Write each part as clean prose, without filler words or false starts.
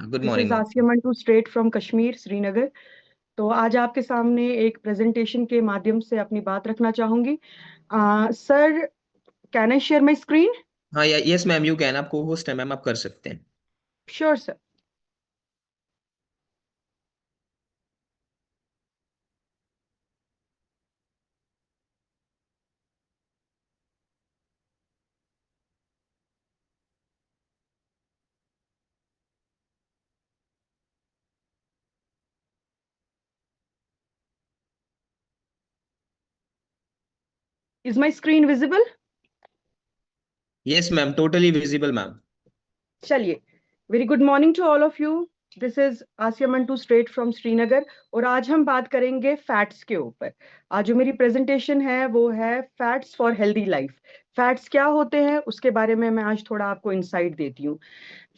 Good this morning is ma'am. Asiya Mantu straight from Kashmir Srinagar. तो आज आपके सामने एक प्रेजेंटेशन के माध्यम से अपनी बात रखना चाहूंगी। Sir, can I share my screen? हाँ या यस मैम, यू कैन। आप को होस्ट है मैम, आप कर सकते हैं। Sure sir. Is my screen visible? Yes ma'am, totally visible ma'am. चलिए, very good morning to all of you. This is Asiya Mantu straight from Srinagar. और आज हम बात करेंगे फैट्स के ऊपर। आज जो मेरी प्रेजेंटेशन है वो है fats for healthy life. Fats क्या होते हैं उसके बारे में मैं आज थोड़ा आपको इंसाइट देती हूँ।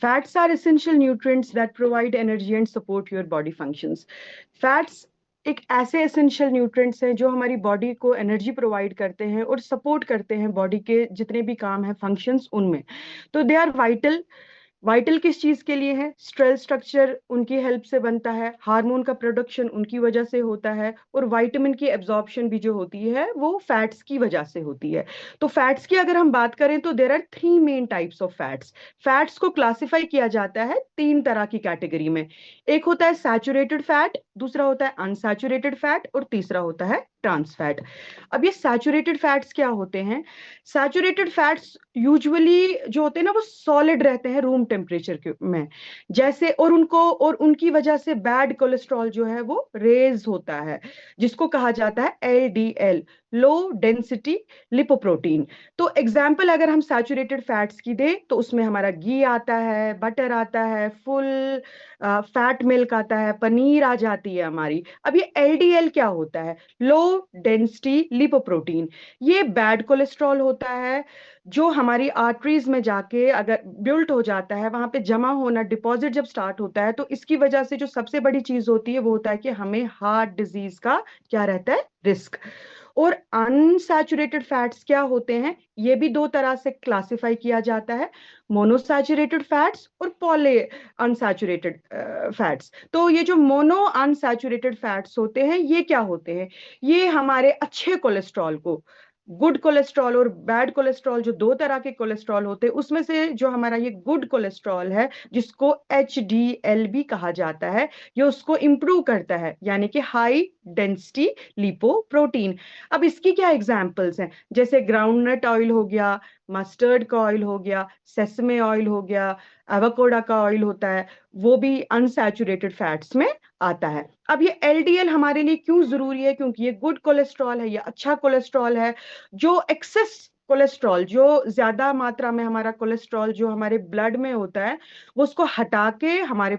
Fats are essential nutrients that provide energy and support your body functions. Fats एक ऐसे एसेंशियल न्यूट्रिएंट्स हैं जो हमारी बॉडी को एनर्जी प्रोवाइड करते हैं और सपोर्ट करते हैं बॉडी के जितने भी काम हैं फंक्शंस उनमें। तो दे आर वाइटल। वाइटल किस चीज के लिए है? सेल स्ट्रक्चर उनकी हेल्प से बनता है, हार्मोन का प्रोडक्शन उनकी वजह से होता है, और विटामिन की एब्जॉर्प्शन भी जो होती है वो फैट्स की वजह से होती है। तो फैट्स की अगर हम बात करें तो there are three main types of fats. Fats को क्लासिफाई किया जाता है तीन तरह की कैटेगरी में। एक होता है सैचुरेटेड फैट, दूसरा होता है अनसैचुरेटेड फैट, और तीसरा होता है ट्रांस फैट। अब ये सैचुरेटेड फैट्स क्या होते हैं? सैचुरेटेड फैट्स यूजुअली जो होते हैं ना वो सॉलिड रहते हैं रूम टेम्परेचर के में, जैसे, और उनकी वजह से बैड कोलेस्ट्रॉल जो है वो रेज होता है, जिसको कहा जाता है एलडीएल, लो डेंसिटी लिपोप्रोटीन। तो एग्जाम्पल अगर हम सैचुरेटेड फैट्स की दे तो उसमें हमारा घी आता है, बटर आता है, फुल फैट मिल्क आता है, पनीर आ जाती है हमारी। अब ये एलडीएल क्या होता है? Low density lipoprotein. ये बैड कोलेस्ट्रॉल होता है जो हमारी आर्टरीज में जाके अगर बिल्ट हो जाता है, वहां पे जमा होना, डिपॉजिट जब स्टार्ट होता है, तो इसकी वजह से जो सबसे बड़ी चीज होती है वो होता है कि हमें हार्ट डिजीज का क्या रहता है? रिस्क। और अनसैचुरेटेड फैट्स क्या होते हैं? ये भी दो तरह से क्लासिफाई किया जाता है, मोनोसैचुरेटेड फैट्स और पॉली अनसैचुरेटेड फैट्स। तो ये जो मोनो अनसैचुरेटेड फैट्स होते हैं ये क्या होते हैं? ये हमारे अच्छे कोलेस्ट्रॉल को, गुड कोलेस्ट्रॉल और बैड कोलेस्ट्रॉल, जो दो तरह के कोलेस्ट्रॉल होते हैं उसमें से जो हमारा ये गुड कोलेस्ट्रॉल है, जिसको एचडीएल भी कहा जाता है, ये उसको इंप्रूव करता है, यानी कि हाई डेंसिटी लिपोप्रोटीन। अब इसकी क्या एग्जांपल्स हैं? जैसे ग्राउंडनट ऑयल हो गया, मस्टर्ड का ऑयल हो गया, सेसमे ऑयल हो गया, एवोकाडो का ऑयल होता है, वो भी अनसैचुरेटेड फैट्स में आता है। अब ये एलडीएल हमारे लिए क्यों जरूरी है? क्योंकि ये गुड कोलेस्ट्रॉल है, ये अच्छा कोलेस्ट्रॉल है। जो एक्सेस कोलेस्ट्रॉल, जो ज्यादा मात्रा में हमारा कोलेस्ट्रॉल जो हमारे ब्लड में होता है, वो उसको हटा के हमारे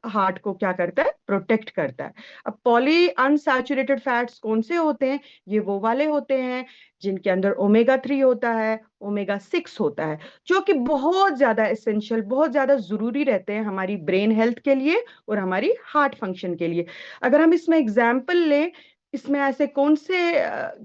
हार्ट को क्या करता है? प्रोटेक्ट करता है। अब पॉली अनसैचुरेटेड फैट्स कौन से होते हैं? ये वो वाले होते हैं जिनके अंदर ओमेगा 3 होता है, ओमेगा 6 होता है, जो कि बहुत ज्यादा एसेंशियल, बहुत ज्यादा जरूरी रहते हैं हमारी ब्रेन हेल्थ के लिए और हमारी हार्ट फंक्शन के लिए। अगर हम इसमें एग्जाम्पल लें, इसमें ऐसे कौन से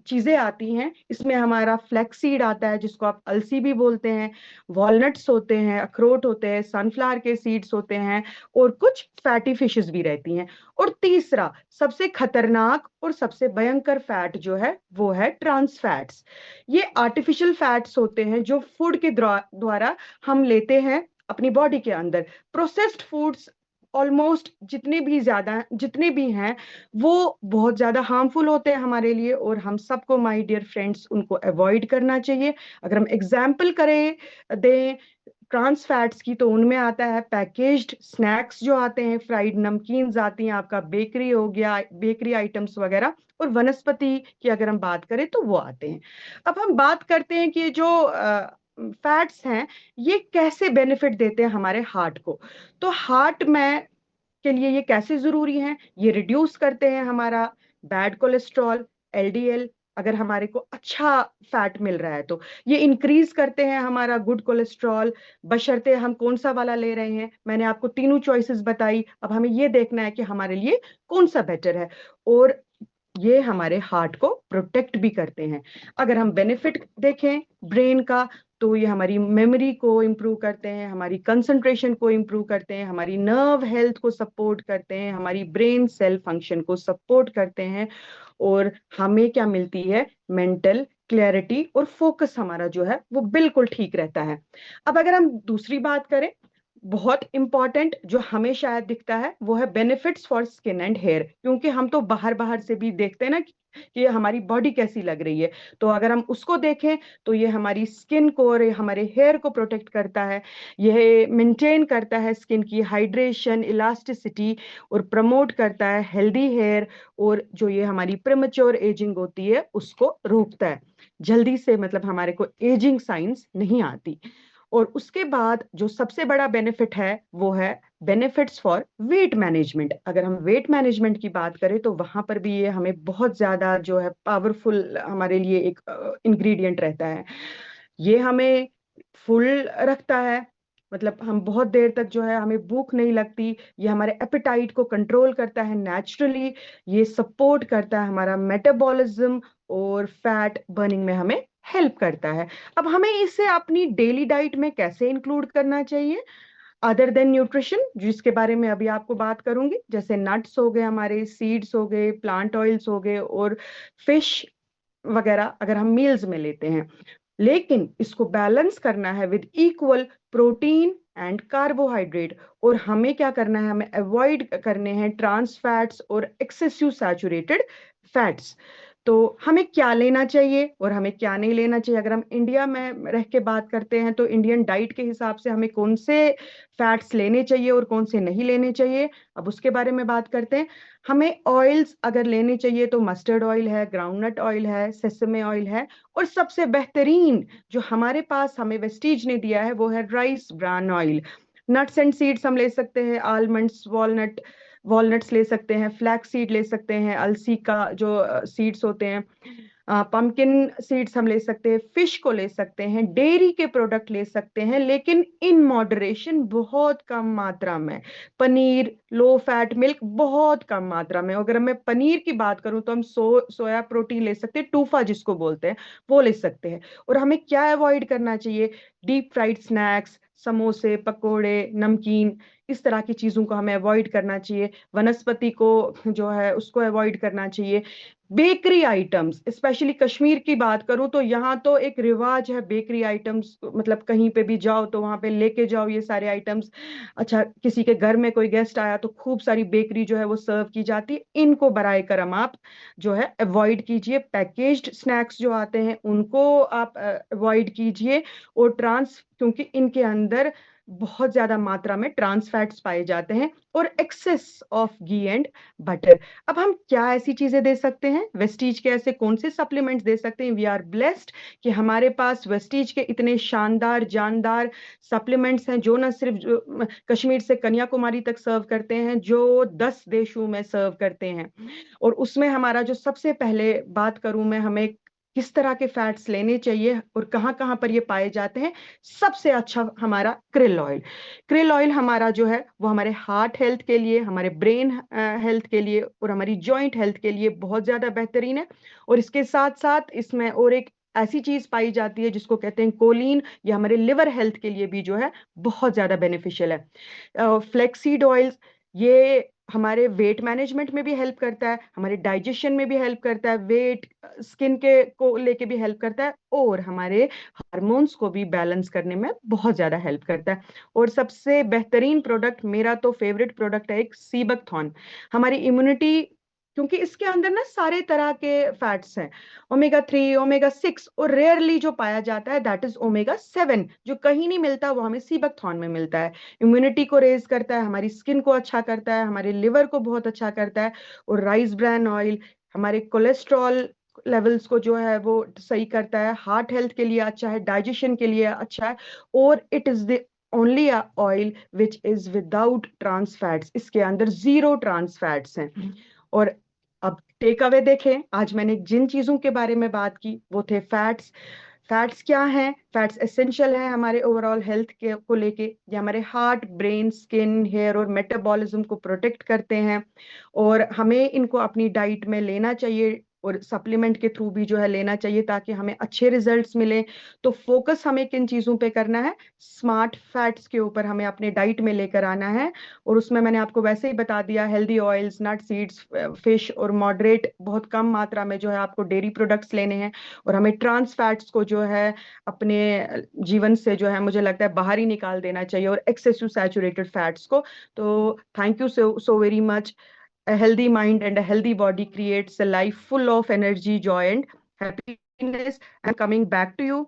चीजें आती हैं? इसमें हमारा फ्लैक्स सीड आता है, जिसको आप अलसी भी बोलते हैं, वॉलनट्स होते हैं, अखरोट होते हैं, सनफ्लावर के सीड्स होते हैं, और कुछ फैटी फिशेस भी रहती हैं। और तीसरा सबसे खतरनाक और सबसे भयंकर फैट जो है वो है ट्रांस फैट्स। ये आर्टिफिशियल फैट्स होते हैं जो फूड के द्वारा हम लेते हैं अपनी बॉडी के अंदर। प्रोसेस्ड फूड्स ऑलमोस्ट जितने भी हैं वो बहुत ज्यादा हार्मफुल होते हैं हमारे लिए, और हम सबको, माय डियर फ्रेंड्स, उनको अवॉइड करना चाहिए। अगर हम एग्जाम्पल करें दें ट्रांस फैट्स की, तो उनमें आता है पैकेज्ड स्नैक्स जो आते हैं, फ्राइड नमकीन्स आती हैं, आपका बेकरी हो गया, बेकरी आइटम्स वगैरह, और वनस्पति की अगर हम बात करें तो वो आते हैं। अब हम बात करते हैं कि जो फैट्स हैं ये कैसे बेनिफिट देते हैं हमारे हार्ट को। तो हार्ट में के लिए ये कैसे जरूरी हैं? ये रिड्यूस करते हैं हमारा बैड कोलेस्ट्रॉल, एलडीएल, अगर हमारे को अच्छा फैट मिल रहा है तो। ये इंक्रीज करते हैं हमारा गुड कोलेस्ट्रॉल, बशर्ते हम कौन सा वाला ले रहे हैं। मैंने आपको तीनों चॉइसेस बताई, अब हमें ये देखना है कि हमारे लिए कौन सा बेटर है। और ये हमारे हार्ट को प्रोटेक्ट भी करते हैं। अगर हम बेनिफिट देखें ब्रेन का, तो ये हमारी मेमोरी को इम्प्रूव करते हैं, हमारी कंसंट्रेशन को इम्प्रूव करते हैं, हमारी नर्व हेल्थ को सपोर्ट करते हैं, हमारी ब्रेन सेल फंक्शन को सपोर्ट करते हैं, और हमें क्या मिलती है, मेंटल क्लैरिटी और फोकस हमारा जो है वो बिल्कुल ठीक रहता है। अब अगर हम दूसरी बात करें, बहुत इंपॉर्टेंट जो हमें शायद दिखता है वो है benefits for skin and hair, क्योंकि हम तो बाहर बाहर से भी देखते हैं ना कि हमारी बॉडी कैसी लग रही है। तो अगर हम उसको देखें तो ये हमारी स्किन को और हमारे हेयर को प्रोटेक्ट करता है, यह मेंटेन करता है स्किन की हाइड्रेशन, इलास्टिसिटी, और प्रमोट करता है हेल्दी हेयर, और जो ये हमारी प्रीमेच्योर एजिंग होती है उसको रोकता है, जल्दी से मतलब हमारे को एजिंग साइंस नहीं आती। और उसके बाद जो सबसे बड़ा बेनिफिट है वो है बेनिफिट्स फॉर वेट मैनेजमेंट। अगर हम वेट मैनेजमेंट की बात करें तो वहां पर भी ये हमें बहुत ज्यादा जो है पावरफुल हमारे लिए एक इंग्रेडिएंट रहता है। ये हमें फुल रखता है, मतलब हम बहुत देर तक जो है हमें भूख नहीं लगती, ये हमारे एपेटाइट को कंट्रोल करता है नेचुरली, ये सपोर्ट करता है हमारा मेटाबॉलिज्म, और फैट बर्निंग में हमें हेल्प करता है। अब हमें इसे अपनी डेली डाइट में कैसे इंक्लूड करना चाहिए, अदर देन न्यूट्रिशन, जिसके बारे में अभी आपको बात करूंगी, जैसे नट्स हो गए, हमारे सीड्स हो गए, प्लांट ऑयल्स हो गए, और फिश वगैरह अगर हम मील्स में लेते हैं। लेकिन इसको बैलेंस करना है with equal protein and carbohydrate, और हमें क्या करना है, हमें अवॉइड करने हैं ट्रांस फैट्स और एक्सेसिव सैचुरेटेड फैट्स। तो हमें क्या लेना चाहिए और हमें क्या नहीं लेना चाहिए, अगर हम इंडिया में रह के बात करते हैं तो इंडियन डाइट के हिसाब से हमें कौन से फैट्स लेने चाहिए और कौन से नहीं लेने चाहिए, अब उसके बारे में बात करते हैं। हमें ऑयल्स अगर लेने चाहिए तो मस्टर्ड ऑयल है, ग्राउंडनट ऑयल है, सेसमे ऑयल है, और सबसे बेहतरीन जो हमारे पास हमें वेस्टीज ने दिया है वो है rice bran oil. Nuts and seeds हम ले सकते हैं, आलमंड्स, वॉलनट्स ले सकते हैं, फ्लैक्स सीड ले सकते हैं, अलसी का जो सीड्स होते हैं, पंपकिन सीड्स हम ले सकते हैं, फिश को ले सकते हैं, डेयरी के प्रोडक्ट ले सकते हैं, लेकिन इन मॉडरेशन, बहुत कम मात्रा में। पनीर, लो फैट मिल्क बहुत कम मात्रा में। अगर मैं पनीर की बात करूं तो हम सोया प्रोटीन ले सकते हैं, टूफा जिसको बोलते हैं, वो ले सकते हैं। और हमें क्या अवॉइड करना चाहिए, डीप फ्राइड स्नैक्स, समोसे, पकोड़े, नमकीन, इस तरह की चीजों को हमें अवॉइड करना चाहिए। वनस्पति को जो है उसको अवॉइड करना चाहिए। बेकरी आइटम्स, स्पेशली कश्मीर की बात करूं तो यहाँ तो एक रिवाज है बेकरी आइटम्स, मतलब कहीं पे भी जाओ तो वहां पे लेके जाओ ये सारे आइटम्स। अच्छा, किसी के घर में कोई गेस्ट आया तो खूब सारी बेकरी जो है वो सर्व की जाती है, इनको बराए करम आप जो है अवॉइड कीजिए। पैकेज्ड स्नैक्स जो आते हैं उनको आप अवॉइड कीजिए, और क्योंकि इनके अंदर बहुत ज्यादा मात्रा में ट्रांस फैट्स पाए जाते हैं, और excess of ghee and butter. अब हम क्या ऐसी चीजें दे सकते हैं, वेस्टीज के ऐसे कौन से सप्लीमेंट्स दे सकते हैं, वी आर ब्लेस्ड कि हमारे पास वेस्टीज के इतने शानदार जानदार सप्लीमेंट्स हैं, जो न सिर्फ कश्मीर से कन्याकुमारी तक सर्व करते हैं, जो 10 देशों में सर्व करते हैं। और उसमें हमारा जो सबसे पहले बात करूं मैं, हमें किस तरह के फैट्स लेने चाहिए और कहाँ कहाँ पर ये पाए जाते हैं, सबसे अच्छा हमारा क्रिल ऑयल। क्रिल ऑयल हमारा जो है वो हमारे हार्ट हेल्थ के लिए, हमारे ब्रेन हेल्थ के लिए, और हमारी जॉइंट हेल्थ के लिए बहुत ज्यादा बेहतरीन है। और इसके साथ साथ इसमें और एक ऐसी चीज पाई जाती है जिसको कहते हैं कोलिन, ये हमारे लिवर हेल्थ के लिए भी जो है बहुत ज्यादा बेनिफिशियल है। फ्लेक्सीड ऑयल्स, ये हमारे वेट मैनेजमेंट में भी हेल्प करता है, हमारे डाइजेशन में भी हेल्प करता है, वेट स्किन के को लेके भी हेल्प करता है, और हमारे हार्मोन्स को भी बैलेंस करने में बहुत ज्यादा हेल्प करता है। और सबसे बेहतरीन प्रोडक्ट, मेरा तो फेवरेट प्रोडक्ट है एक सीबकथॉर्न, हमारी इम्यूनिटी, क्योंकि इसके अंदर ना सारे तरह के फैट्स हैं, ओमेगा 3, ओमेगा 6, और रेयरली जो पाया जाता है दैट इज ओमेगा 7, जो कहीं नहीं मिलता वो हमें सीबकथॉर्न में मिलता है। इम्यूनिटी को रेज करता है, हमारी स्किन को अच्छा करता है, हमारे लिवर को बहुत अच्छा करता है। और राइस ब्रान ऑयल हमारे कोलेस्ट्रॉल लेवल्स को जो है वो सही करता है, हार्ट हेल्थ के लिए अच्छा है, डाइजेशन के लिए अच्छा है, और it is the only oil which is without trans fats, इसके अंदर जीरो ट्रांस फैट्स हैं। और अब टेक अवे देखें, आज मैंने जिन चीजों के बारे में बात की वो थे फैट्स। फैट्स क्या हैं, फैट्स एसेंशियल है हमारे ओवरऑल हेल्थ के को लेके, ये हमारे हार्ट, ब्रेन, स्किन, हेयर और मेटाबॉलिज्म को प्रोटेक्ट करते हैं, और हमें इनको अपनी डाइट में लेना चाहिए और सप्लीमेंट के थ्रू भी जो है लेना चाहिए ताकि हमें अच्छे रिजल्ट्स मिले। तो फोकस हमें किन चीज़ों पे करना है, स्मार्ट फैट्स के ऊपर हमें अपने डाइट में लेकर आना है। और उसमें मैंने आपको वैसे ही बता दिया, हेल्दी ऑयल्स, नट सीड्स, फिश, और मॉडरेट बहुत कम मात्रा में जो है आपको डेयरी प्रोडक्ट्स लेने हैं। और हमें ट्रांस फैट्स को जो है अपने जीवन से जो है मुझे लगता है बाहर ही निकाल देना चाहिए, और एक्सेसिव सैचुरेटेड फैट्स को। तो thank you so so very much. A healthy mind and a healthy body creates a life full of energy, joy, and happiness. I'm coming back to you.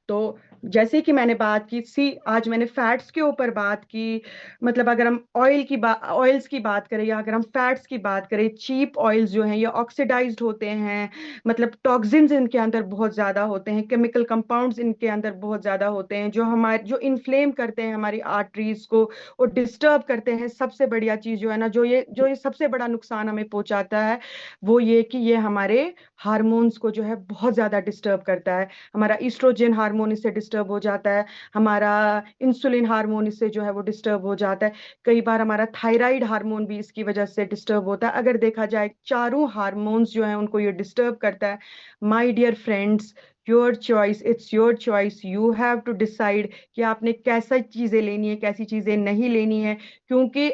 तो जैसे कि मैंने बात की, आज मैंने फैट्स के ऊपर बात की। मतलब अगर हम ऑयल्स की बात करें, या अगर हम फैट्स की बात करें, चीप ऑयल्स जो हैं ये ऑक्सीडाइज्ड होते हैं। मतलब टॉक्सिन्स इनके अंदर बहुत ज्यादा होते हैं, केमिकल कंपाउंड्स इनके अंदर बहुत ज्यादा होते हैं, जो इन्फ्लेम करते हैं हमारी आर्टरीज को और डिस्टर्ब करते हैं। सबसे बढ़िया चीज जो है ना, जो ये सबसे बड़ा नुकसान हमें पहुंचाता है, वो ये कि ये हमारे हार्मोन्स को जो है बहुत ज्यादा डिस्टर्ब करता है। हमारा ईस्ट्रोजन हार्मोन इससे डिस्टर्ब हो जाता है, हमारा इंसुलिन हार्मोन इससे जो है वो डिस्टर्ब हो जाता है। कई बार हमारा थायराइड हार्मोन भी इसकी वजह से डिस्टर्ब होता है। अगर देखा जाए चारों हार्मोन्स जो है उनको ये डिस्टर्ब करता है। My dear friends, your choice, it's your choice, you have to decide कि आपने कैसा चीजें लेनी है, कैसी चीजें नहीं लेनी है। क्योंकि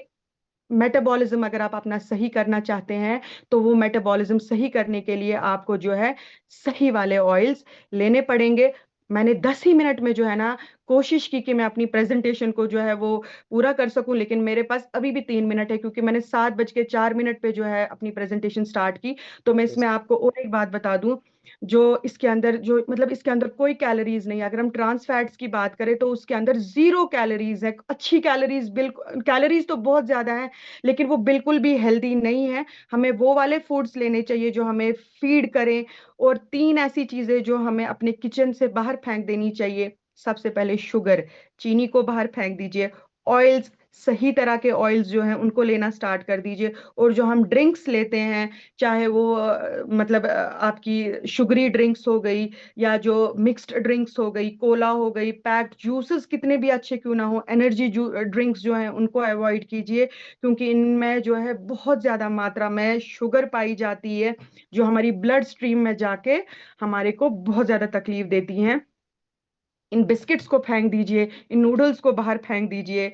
मेटाबॉलिज्म अगर आप अपना सही करना चाहते हैं, तो वो मेटाबॉलिज्म सही करने के लिए आपको जो है सही वाले ऑयल्स लेने पड़ेंगे। मैंने 10 ही मिनट में जो है ना कोशिश की कि मैं अपनी प्रेजेंटेशन को जो है वो पूरा कर सकूं, लेकिन मेरे पास अभी भी 3 मिनट है, क्योंकि मैंने 7:04 पे जो है अपनी प्रेजेंटेशन स्टार्ट की। तो मैं इसमें आपको और एक बात बता दूं, जो इसके अंदर जो मतलब इसके अंदर कोई कैलोरीज नहीं है। अगर हम ट्रांस फैट्स की बात करें तो उसके अंदर 0 कैलोरीज है। अच्छी कैलोरीज, बिल्कुल कैलोरीज तो बहुत ज्यादा है, लेकिन वो बिल्कुल भी हेल्दी नहीं है। हमें वो वाले फूड्स लेने चाहिए जो हमें फीड करें। और 3 ऐसी चीजें जो हमें अपने किचन से बाहर फेंक देनी चाहिए। सबसे पहले शुगर, चीनी को बाहर फेंक दीजिए। ऑयल्स, सही तरह के ऑयल्स जो हैं उनको लेना स्टार्ट कर दीजिए। और जो हम ड्रिंक्स लेते हैं, चाहे वो मतलब आपकी शुगरी ड्रिंक्स हो गई, या जो मिक्स्ड ड्रिंक्स हो गई, कोला हो गई, पैक्ड जूसेस कितने भी अच्छे क्यों ना हो, एनर्जी ड्रिंक्स जो हैं उनको अवॉइड कीजिए, क्योंकि इनमें जो है बहुत ज्यादा मात्रा में शुगर पाई जाती है, जो हमारी ब्लड स्ट्रीम में जाके हमारे को बहुत ज्यादा तकलीफ देती हैं। इन बिस्किट्स को फेंक दीजिए, इन नूडल्स को बाहर फेंक दीजिए।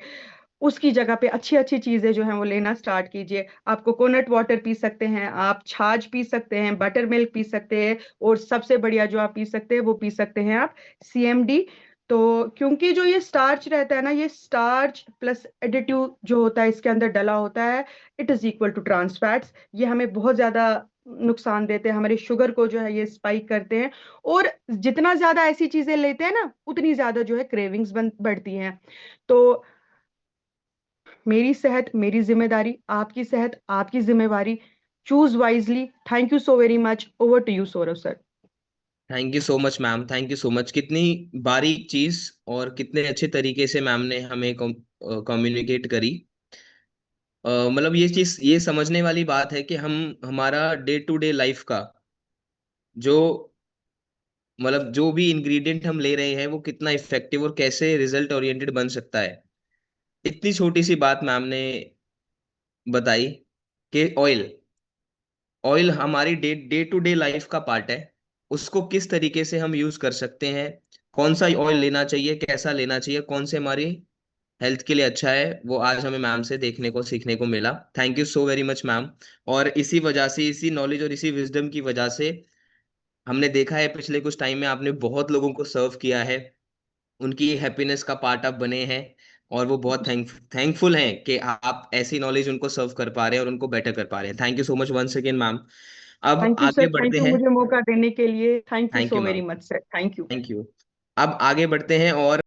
उसकी जगह पे अच्छी अच्छी चीजें जो हैं वो लेना स्टार्ट कीजिए। आप कोकोनट वाटर पी सकते हैं, आप छाछ पी सकते हैं, बटर मिल्क पी सकते हैं, और सबसे बढ़िया जो आप पी सकते हैं वो पी सकते हैं आप CMD। तो क्योंकि जो ये स्टार्च रहता है ना, ये स्टार्च प्लस एडिटिव जो होता है इसके अंदर डला होता है, it is equal to trans fats. ये हमें बहुत ज्यादा नुकसान देते हैं, हमारे शुगर को जो है ये स्पाइक करते हैं। और जितना ज्यादा ऐसी चीजें लेते हैं ना, उतनी ज्यादा जो है क्रेविंग्स बढ़ती हैं। तो मेरी सेहत मेरी जिम्मेदारी, आपकी सेहत आपकी जिम्मेवारी। Choose wisely. Thank you so very much. Over to you Saurabh sir. Thank you so much ma'am, thank you so much. कितनी बारीक चीज और कितने अच्छे तरीके से मैम ने हमें कम्युनिकेट करी। मतलब ये चीज ये समझने वाली बात है कि हम हमारा डे टू डे लाइफ का जो मतलब जो भी इंग्रेडिएंट हम ले रहे हैं वो कितना इफेक्टिव और कैसे रिजल्ट ओरिएंटेड बन सकता है। इतनी छोटी सी बात मैम ने बताई कि ऑयल ऑयल हमारी डे टू डे लाइफ का पार्ट है। उसको किस तरीके से हम यूज कर सकते हैं, कौन सा ऑयल लेना चाहिए, कैसा लेना चाहिए, कौन से हमारी हेल्थ के लिए अच्छा है, वो आज हमें मैम से देखने को सीखने को मिला। Thank you so very much ma'am. और इसी वजह से, इसी नॉलेज और इसी विजडम की वजह से हमने देखा है पिछले कुछ टाइम में आपने बहुत लोगों को सर्व किया है, उनकी हैप्पीनेस का पार्ट आप बने हैं। और वो बहुत थैंकफुल हैं कि आप ऐसी नॉलेज उनको सर्व कर पा रहे हैं और उनको बेटर कर पा रहे हैं। Thank you so much once again ma'am. अब थैंक यू आगे सर, बढ़ते थैंक यू हैं। मुझे मौका देने के लिए। Thank you thank so you ma'am. Very much sir, thank you. Thank you. अब आगे बढ़ते हैं और